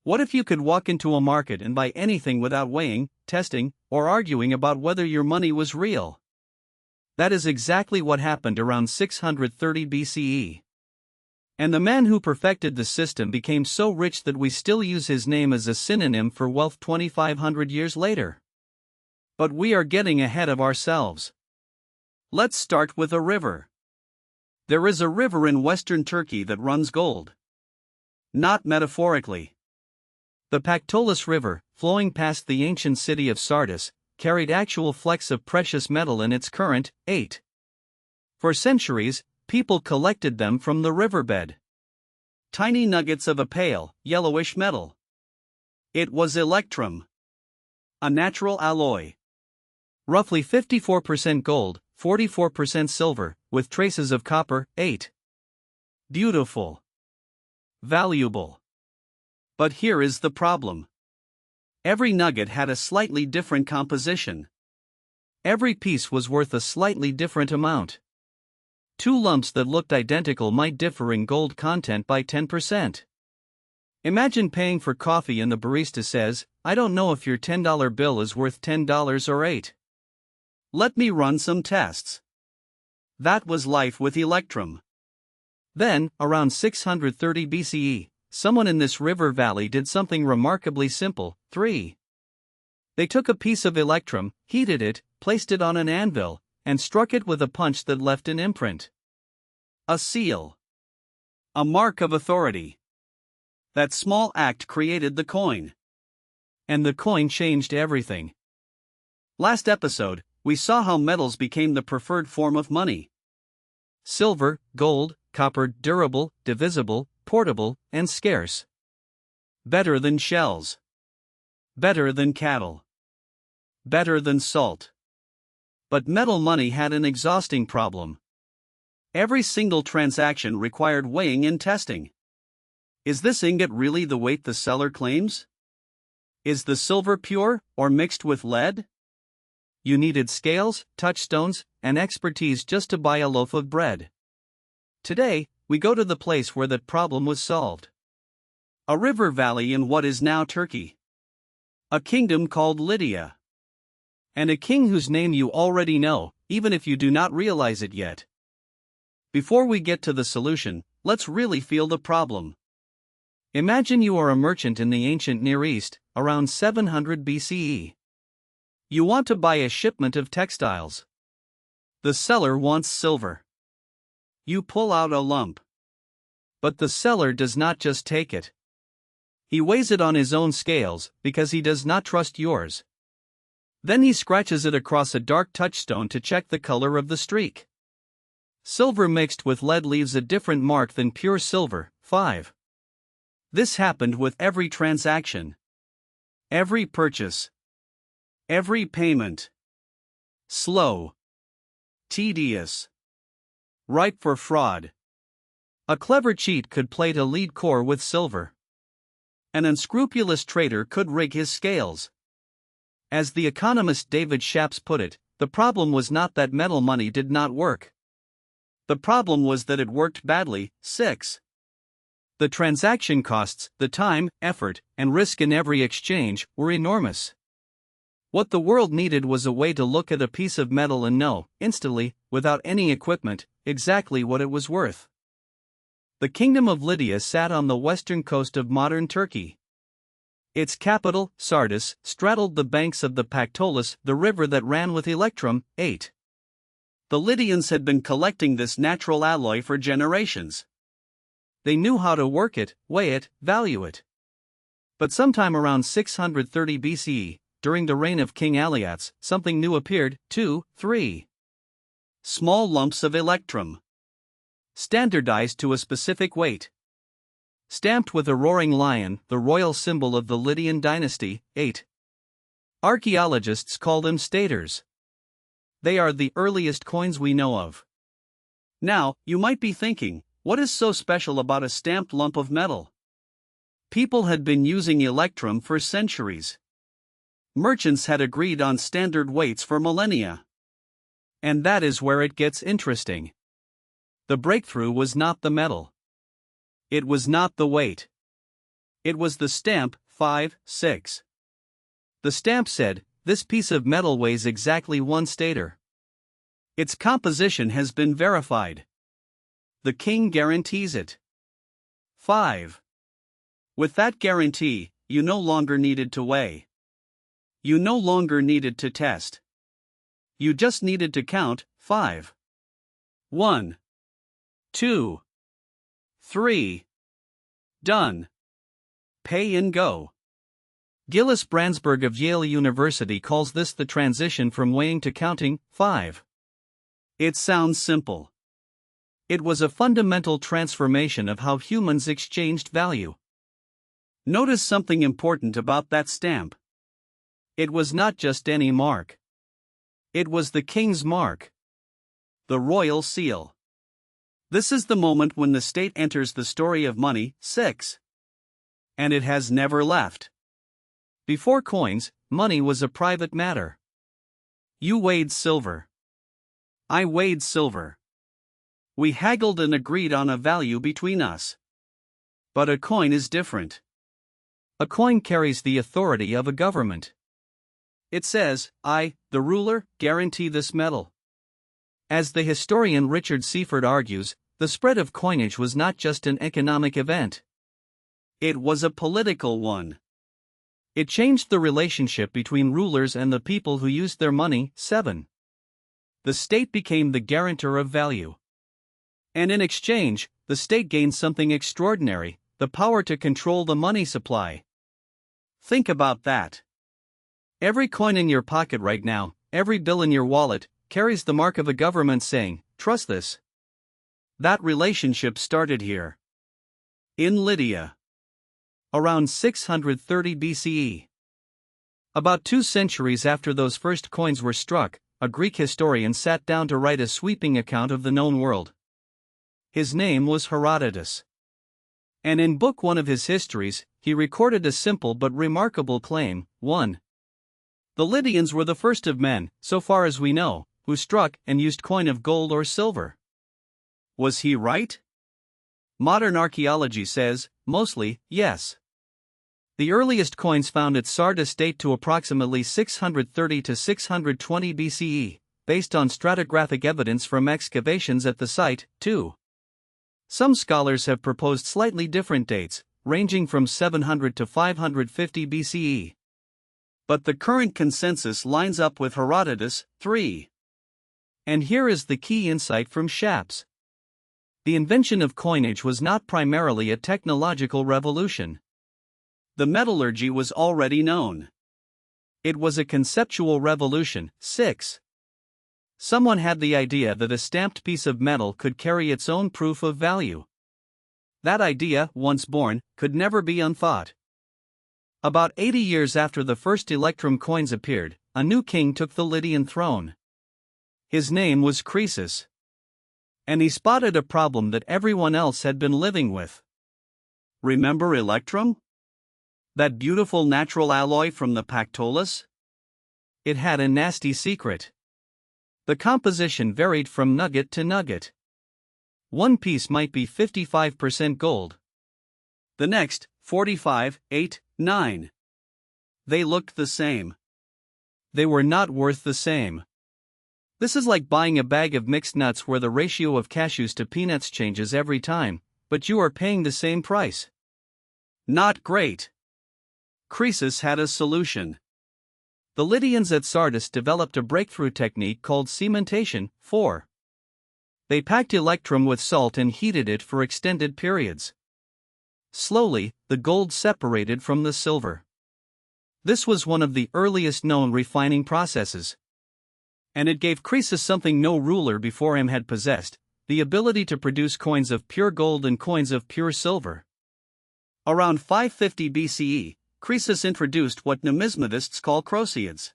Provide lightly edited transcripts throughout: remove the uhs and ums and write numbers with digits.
What if you could walk into a market and buy anything without weighing, testing, or arguing about whether your money was real? That is exactly what happened around 630 BCE. And the man who perfected the system became so rich that we still use his name as a synonym for wealth 2,500 years later. But we are getting ahead of ourselves. Let's start with a river. There is a river in western Turkey that runs gold. Not metaphorically. The Pactolus River, flowing past the ancient city of Sardis, carried actual flecks of precious metal in its current. For centuries, people collected them from the riverbed. Tiny nuggets of a pale, yellowish metal. It was electrum. A natural alloy. Roughly 54% gold, 44% silver, with traces of copper. Beautiful. Valuable. But here is the problem. Every nugget had a slightly different composition. Every piece was worth a slightly different amount. Two lumps that looked identical might differ in gold content by 10%. Imagine paying for coffee and the barista says, "I don't know if your $10 bill is worth $10 or $8. Let me run some tests." That was life with electrum. Then, around 630 BCE, someone in this river valley did something remarkably simple. They took a piece of electrum, heated it, placed it on an anvil, and struck it with a punch that left an imprint. A seal. A mark of authority. That small act created the coin. And the coin changed everything. Last episode, we saw how metals became the preferred form of money. Silver, gold, copper, durable, divisible, portable, and scarce. Better than shells. Better than cattle. Better than salt. But metal money had an exhausting problem. Every single transaction required weighing and testing. Is this ingot really the weight the seller claims? Is the silver pure, or mixed with lead? You needed scales, touchstones, and expertise just to buy a loaf of bread. Today, we go to the place where that problem was solved. A river valley in what is now Turkey. A kingdom called Lydia. And a king whose name you already know, even if you do not realize it yet. Before we get to the solution, let's really feel the problem. Imagine you are a merchant in the ancient Near East, around 700 BCE. You want to buy a shipment of textiles. The seller wants silver. You pull out a lump. But the seller does not just take it. He weighs it on his own scales, because he does not trust yours. Then he scratches it across a dark touchstone to check the color of the streak. Silver mixed with lead leaves a different mark than pure silver. This happened with every transaction. Every purchase. Every payment. Slow. Tedious. Ripe for fraud. A clever cheat could plate a lead core with silver. An unscrupulous trader could rig his scales. As the economist David Shapps put it, the problem was not that metal money did not work. The problem was that it worked badly. The transaction costs, the time, effort, and risk in every exchange, were enormous. What the world needed was a way to look at a piece of metal and know, instantly, without any equipment, exactly what it was worth. The kingdom of Lydia sat on the western coast of modern Turkey. Its capital, Sardis, straddled the banks of the Pactolus, the river that ran with electrum. The Lydians had been collecting this natural alloy for generations. They knew how to work it, weigh it, value it. But sometime around 630 BCE, during the reign of King Aliats, something new appeared. Small lumps of electrum. Standardized to a specific weight. Stamped with a roaring lion, the royal symbol of the Lydian dynasty. Archaeologists call them staters. They are the earliest coins we know of. Now, you might be thinking, what is so special about a stamped lump of metal? People had been using electrum for centuries. Merchants had agreed on standard weights for millennia. And that is where it gets interesting. The breakthrough was not the metal. It was not the weight. It was the stamp 5/6. The stamp said, "This piece of metal weighs exactly 1 stater. Its composition has been verified. The king guarantees it." 5. With that guarantee, you no longer needed to weigh. You no longer needed to test. You just needed to count 5. 1, 2, 3. Done. Pay and go. Gillis Brandsburg of Yale University calls this the transition from weighing to counting 5. It sounds simple. It was a fundamental transformation of how humans exchanged value. Notice something important about that stamp. It was not just any mark. It was the king's mark. The royal seal. This is the moment when the state enters the story of money, 6. And it has never left. Before coins, money was a private matter. You weighed silver. I weighed silver. We haggled and agreed on a value between us. But a coin is different. A coin carries the authority of a government. It says, "I, the ruler, guarantee this metal." As the historian Richard Seaford argues, the spread of coinage was not just an economic event. It was a political one. It changed the relationship between rulers and the people who used their money. 7. The state became the guarantor of value. And in exchange, the state gained something extraordinary: the power to control the money supply. Think about that. Every coin in your pocket right now, every bill in your wallet, carries the mark of a government saying, "Trust this." That relationship started here. In Lydia. Around 630 BCE. About 2 centuries after those first coins were struck, a Greek historian sat down to write a sweeping account of the known world. His name was Herodotus. And in Book 1 of his histories, he recorded a simple but remarkable claim. 1. The Lydians were the first of men, so far as we know, who struck and used coin of gold or silver. Was he right? Modern archaeology says, mostly, yes. The earliest coins found at Sardis date to approximately 630 to 620 BCE, based on stratigraphic evidence from excavations at the site. 2. Some scholars have proposed slightly different dates, ranging from 700 to 550 BCE. But the current consensus lines up with Herodotus. 3. And here is the key insight from Shaps. The invention of coinage was not primarily a technological revolution. The metallurgy was already known. It was a conceptual revolution. 6. Someone had the idea that a stamped piece of metal could carry its own proof of value. That idea, once born, could never be unthought. About 80 years after the first electrum coins appeared, a new king took the Lydian throne. His name was Croesus. And he spotted a problem that everyone else had been living with. Remember electrum? That beautiful natural alloy from the Pactolus? It had a nasty secret. The composition varied from nugget to nugget. One piece might be 55% gold. The next, 45, 8, 9. They looked the same. They were not worth the same. This is like buying a bag of mixed nuts where the ratio of cashews to peanuts changes every time, but you are paying the same price. Not great. Croesus had a solution. The Lydians at Sardis developed a breakthrough technique called cementation. 4. They packed electrum with salt and heated it for extended periods. Slowly, the gold separated from the silver. This was one of the earliest known refining processes. And it gave Croesus something no ruler before him had possessed: the ability to produce coins of pure gold and coins of pure silver. Around 550 BCE, Croesus introduced what numismatists call croceids.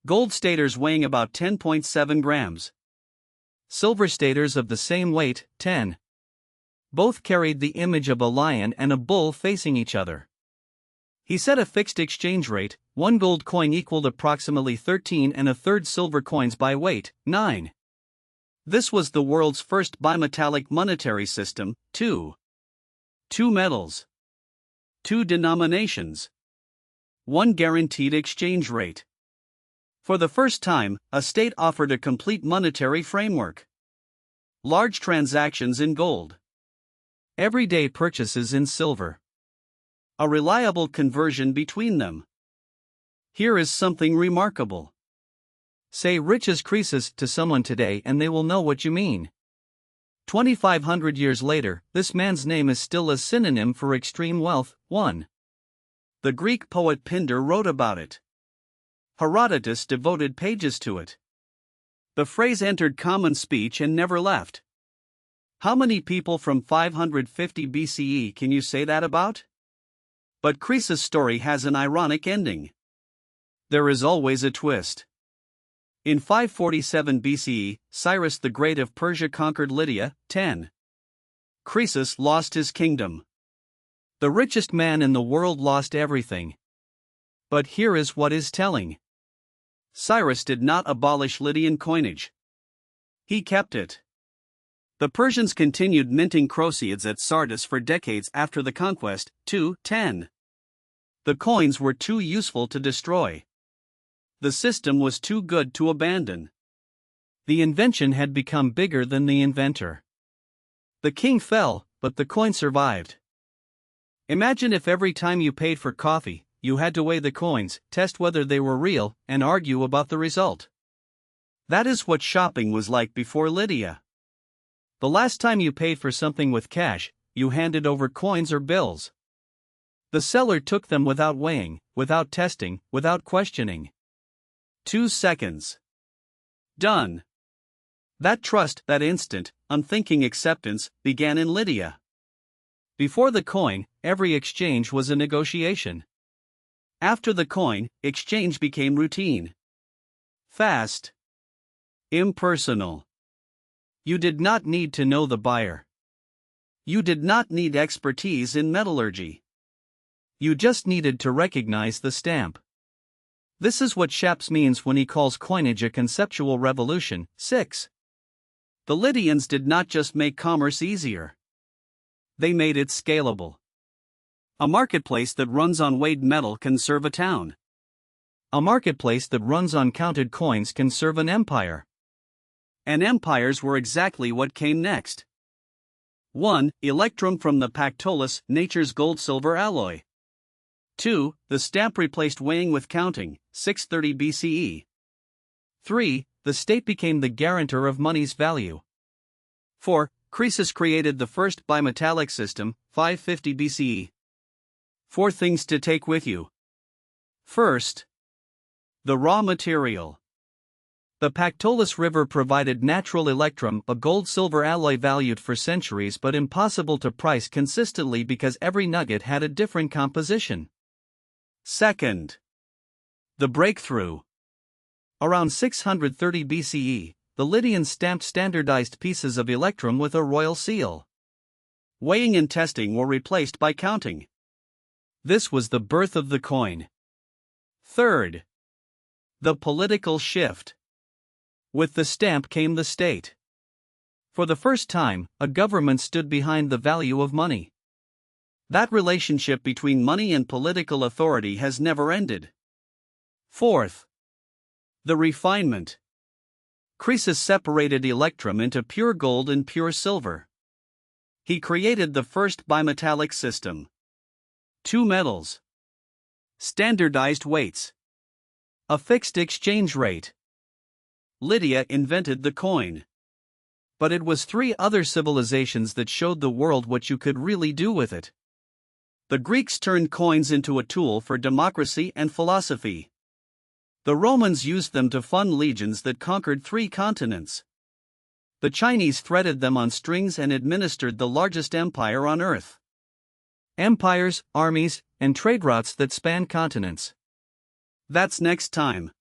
Gold staters weighing about 10.7 grams. Silver staters of the same weight, 10. Both carried the image of a lion and a bull facing each other. He set a fixed exchange rate: 1 gold coin equaled approximately 13 1/3 silver coins by weight, 9. This was the world's first bimetallic monetary system. 2. Two metals. 2 denominations. 1 guaranteed exchange rate. For the first time, a state offered a complete monetary framework. Large transactions in gold. Everyday purchases in silver. A reliable conversion between them. Here is something remarkable. Say "rich as Croesus" to someone today and they will know what you mean. 2,500 years later, this man's name is still a synonym for extreme wealth. 1. The Greek poet Pindar wrote about it. Herodotus devoted pages to it. The phrase entered common speech and never left. How many people from 550 BCE can you say that about? But Croesus' story has an ironic ending. There is always a twist. In 547 BCE, Cyrus the Great of Persia conquered Lydia. 10. Croesus lost his kingdom. The richest man in the world lost everything. But here is what is telling. Cyrus did not abolish Lydian coinage. He kept it. The Persians continued minting crosids at Sardis for decades after the conquest. 10. The coins were too useful to destroy. The system was too good to abandon. The invention had become bigger than the inventor. The king fell, but the coin survived. Imagine if every time you paid for coffee, you had to weigh the coins, test whether they were real, and argue about the result. That is what shopping was like before Lydia. The last time you paid for something with cash, you handed over coins or bills. The seller took them without weighing, without testing, without questioning. 2 seconds. Done. That trust, that instant, unthinking acceptance, began in Lydia. Before the coin, every exchange was a negotiation. After the coin, exchange became routine. Fast. Impersonal. You did not need to know the buyer. You did not need expertise in metallurgy. You just needed to recognize the stamp. This is what Shapps means when he calls coinage a conceptual revolution. 6. The Lydians did not just make commerce easier. They made it scalable. A marketplace that runs on weighed metal can serve a town. A marketplace that runs on counted coins can serve an empire. And empires were exactly what came next. 1. Electrum from the Pactolus, nature's gold-silver alloy. 2. The stamp replaced weighing with counting, 630 BCE. 3. The state became the guarantor of money's value. 4. Croesus created the first bimetallic system, 550 BCE. 4 things to take with you. First, the raw material. The Pactolus River provided natural electrum, a gold-silver alloy valued for centuries but impossible to price consistently because every nugget had a different composition. Second, the breakthrough. Around 630 BCE, the Lydians stamped standardized pieces of electrum with a royal seal. Weighing and testing were replaced by counting. This was the birth of the coin. Third, the political shift. With the stamp came the state. For the first time, a government stood behind the value of money. That relationship between money and political authority has never ended. Fourth, the refinement. Croesus separated electrum into pure gold and pure silver. He created the first bimetallic system. 2 metals. Standardized weights. A fixed exchange rate. Lydia invented the coin. But it was 3 other civilizations that showed the world what you could really do with it. The Greeks turned coins into a tool for democracy and philosophy. The Romans used them to fund legions that conquered 3 continents. The Chinese threaded them on strings and administered the largest empire on earth. Empires, armies, and trade routes that span continents. That's next time.